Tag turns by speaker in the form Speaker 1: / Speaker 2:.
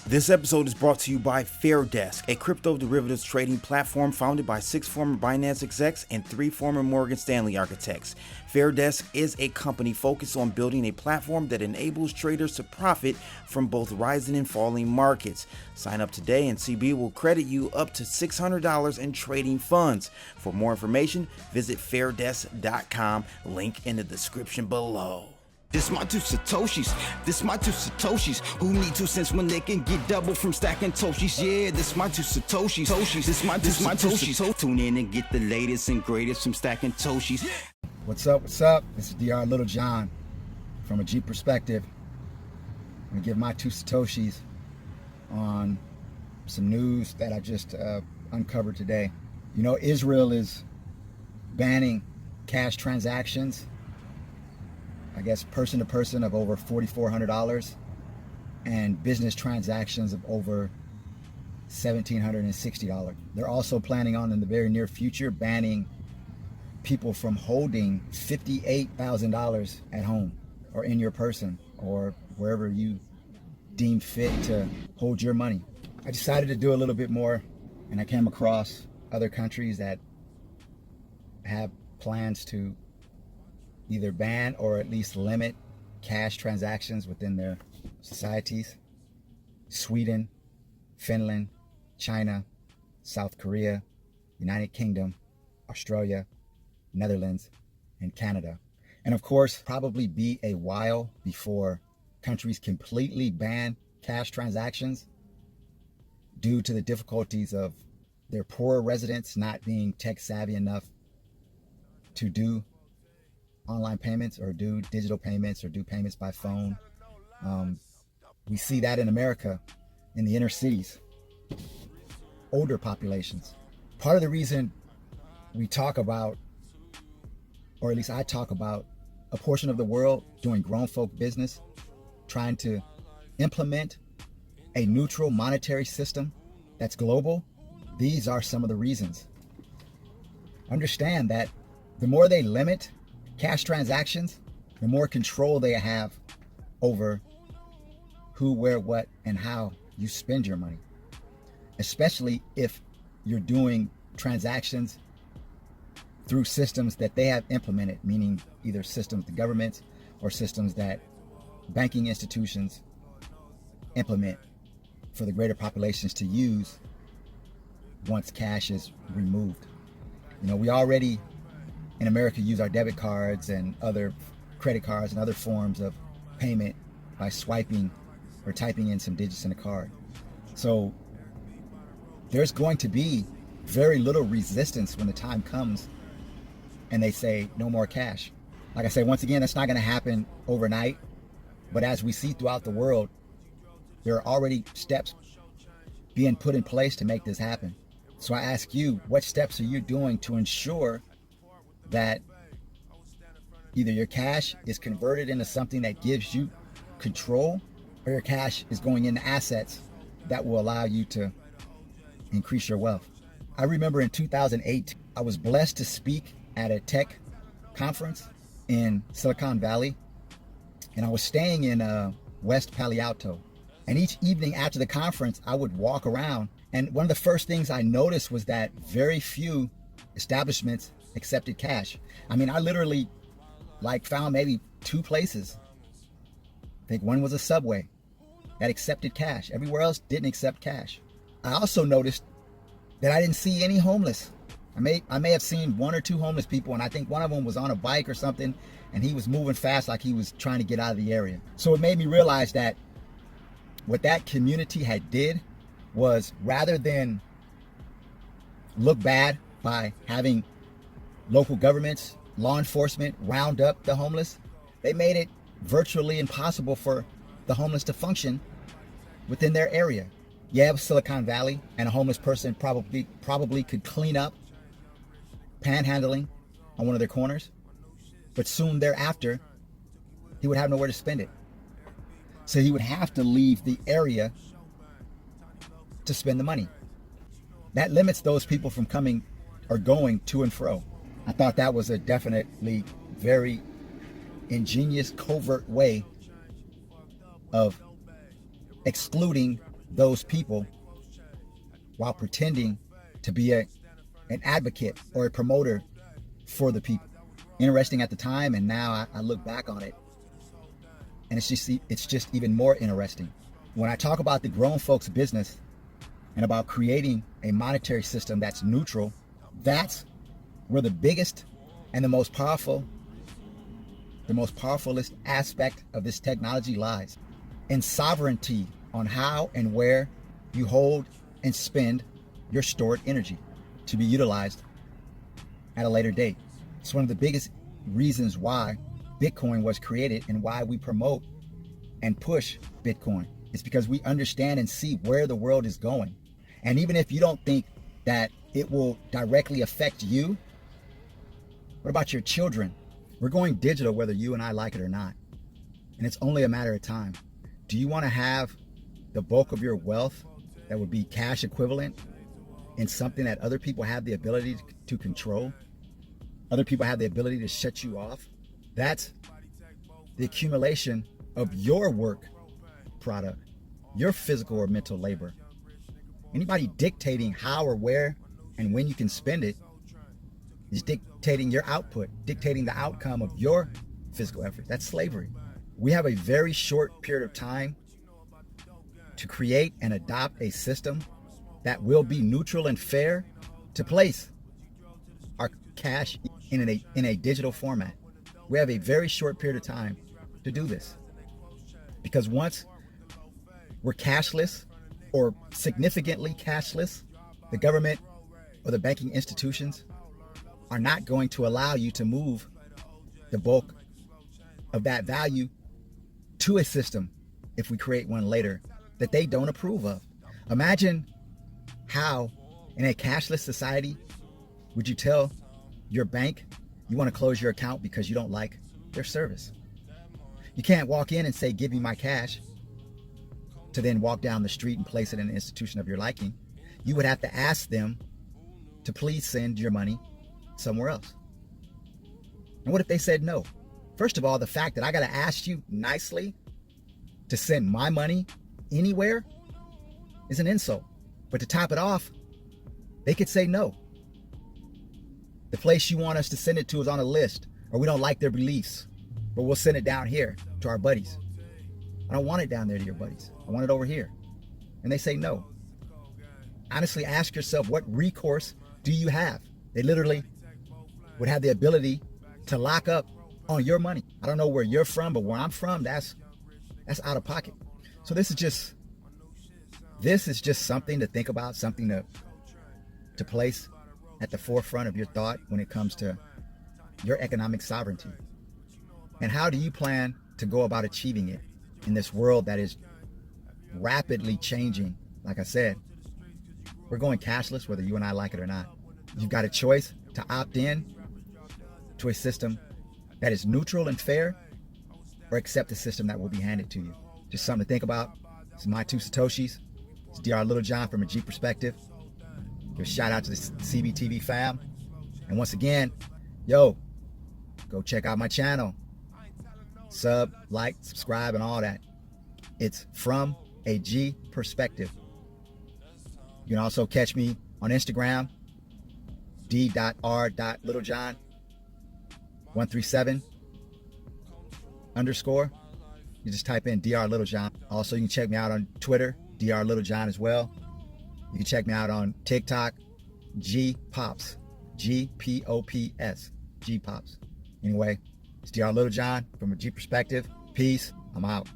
Speaker 1: This episode is brought to you by FairDesk, a crypto derivatives trading platform founded by 6 former Binance execs and 3 former Morgan Stanley architects. FairDesk is a company focused on building a platform that enables traders to profit from both rising and falling markets. Sign up today and CB will credit you up to $600 in trading funds. For more information, visit fairdesk.com, link in the description below.
Speaker 2: This my two Satoshis, who need 2 cents when they can get double from stacking Toshis. Yeah, this my two Satoshis, this my two Satoshis. Tune in and get the latest and greatest from stacking Toshis.
Speaker 3: What's up, what's up? This is DR Little John from a G perspective. I'm gonna give my 2 Satoshis on some news that I just uncovered today. You know, Israel is banning cash transactions, I guess person to person, of over $4,400 and business transactions of over $1,760. They're also planning on, in the very near future, banning people from holding $58,000 at home or in your person or wherever you deem fit to hold your money. I decided to do a little bit more, and I came across other countries that have plans to either ban or at least limit cash transactions within their societies. Sweden, Finland, China, South Korea, United Kingdom, Australia, Netherlands, and Canada. And of course, probably be a while before countries completely ban cash transactions due to the difficulties of their poorer residents not being tech savvy enough to do online payments or do digital payments or do payments by phone. We see that in America, in the inner cities, older populations. Part of the reason we talk about, or at least I talk about, a portion of the world doing grown folk business, trying to implement a neutral monetary system that's global, these are some of the reasons. Understand that the more they limit cash transactions, the more control they have over who, where, what, and how you spend your money. Especially if you're doing transactions through systems that they have implemented, meaning either systems the governments or systems that banking institutions implement for the greater populations to use once cash is removed. You know, we already in America use our debit cards and other credit cards and other forms of payment by swiping or typing in some digits in a card. So there's going to be very little resistance when the time comes and they say no more cash. Like I say, once again, that's not going to happen overnight, but as we see throughout the world, there are already steps being put in place to make this happen. So I ask you, what steps are you doing to ensure that either your cash is converted into something that gives you control, or your cash is going into assets that will allow you to increase your wealth? I remember in 2008, I was blessed to speak at a tech conference in Silicon Valley, and I was staying in West Palo Alto. And each evening after the conference, I would walk around, and one of the first things I noticed was that very few establishments accepted cash. I mean, I literally found maybe 2 places. I think one was a Subway that accepted cash. Everywhere else didn't accept cash. I also noticed that I didn't see any homeless. I may have seen 1 or 2 homeless people, and I think one of them was on a bike or something, and he was moving fast like he was trying to get out of the area. So it made me realize that what that community had did was, rather than look bad by having local governments, law enforcement round up the homeless, they made it virtually impossible for the homeless to function within their area. Yeah, Silicon Valley, and a homeless person probably could clean up panhandling on one of their corners, but soon thereafter, he would have nowhere to spend it. So he would have to leave the area to spend the money. That limits those people from coming or going to and fro. I thought that was a definitely very ingenious, covert way of excluding those people while pretending to be an advocate or a promoter for the people. Interesting at the time, and now I look back on it, and it's just even more interesting. When I talk about the grown folks business and about creating a monetary system that's neutral, that's where the biggest and the most powerfulest aspect of this technology lies. In sovereignty on how and where you hold and spend your stored energy to be utilized at a later date. It's one of the biggest reasons why Bitcoin was created and why we promote and push Bitcoin. It's because we understand and see where the world is going. And even if you don't think that it will directly affect you, what about your children? We're going digital whether you and I like it or not. And it's only a matter of time. Do you want to have the bulk of your wealth that would be cash equivalent in something that other people have the ability to control? Other people have the ability to shut you off? That's the accumulation of your work product, your physical or mental labor. Anybody dictating how or where and when you can spend it is dictating your output, dictating the outcome of your physical effort. That's slavery. We have a very short period of time to create and adopt a system that will be neutral and fair to place our cash in a digital format. We have a very short period of time to do this. Because once we're cashless or significantly cashless, the government or the banking institutions are not going to allow you to move the bulk of that value to a system if we create one later that they don't approve of. Imagine how in a cashless society would you tell your bank you want to close your account because you don't like their service. You can't walk in and say, give me my cash, to then walk down the street and place it in an institution of your liking. You would have to ask them to please send your money somewhere else. And what if they said no? First of all, the fact that I got to ask you nicely to send my money anywhere is an insult. But to top it off, they could say no. The place you want us to send it to is on a list, or we don't like their beliefs, but we'll send it down here to our buddies. I don't want it down there to your buddies. I want it over here. And they say no. Honestly, ask yourself, what recourse do you have? They literally would have the ability to lock up on your money. I don't know where you're from, but where I'm from, that's out of pocket. So this is just something to think about, something to place at the forefront of your thought when it comes to your economic sovereignty. And how do you plan to go about achieving it in this world that is rapidly changing? Like I said, we're going cashless whether you and I like it or not. You've got a choice to opt in to a system that is neutral and fair, or accept a system that will be handed to you. Just something to think about. It's my 2 Satoshis. It's Dr. Little John from a G perspective. Give a shout out to the CBTV fam. And once again, yo, go check out my channel. Sub, like, subscribe, and all that. It's From a G Perspective. You can also catch me on Instagram, d.r.littlejohn137 _. You just type in Dr. Littlejohn. Also, you can check me out on Twitter, Dr. Littlejohn as well. You can check me out on TikTok, G Pops, G-P-O-P-S, G Pops. Anyway, it's Dr. Littlejohn from a G Perspective. Peace. I'm out.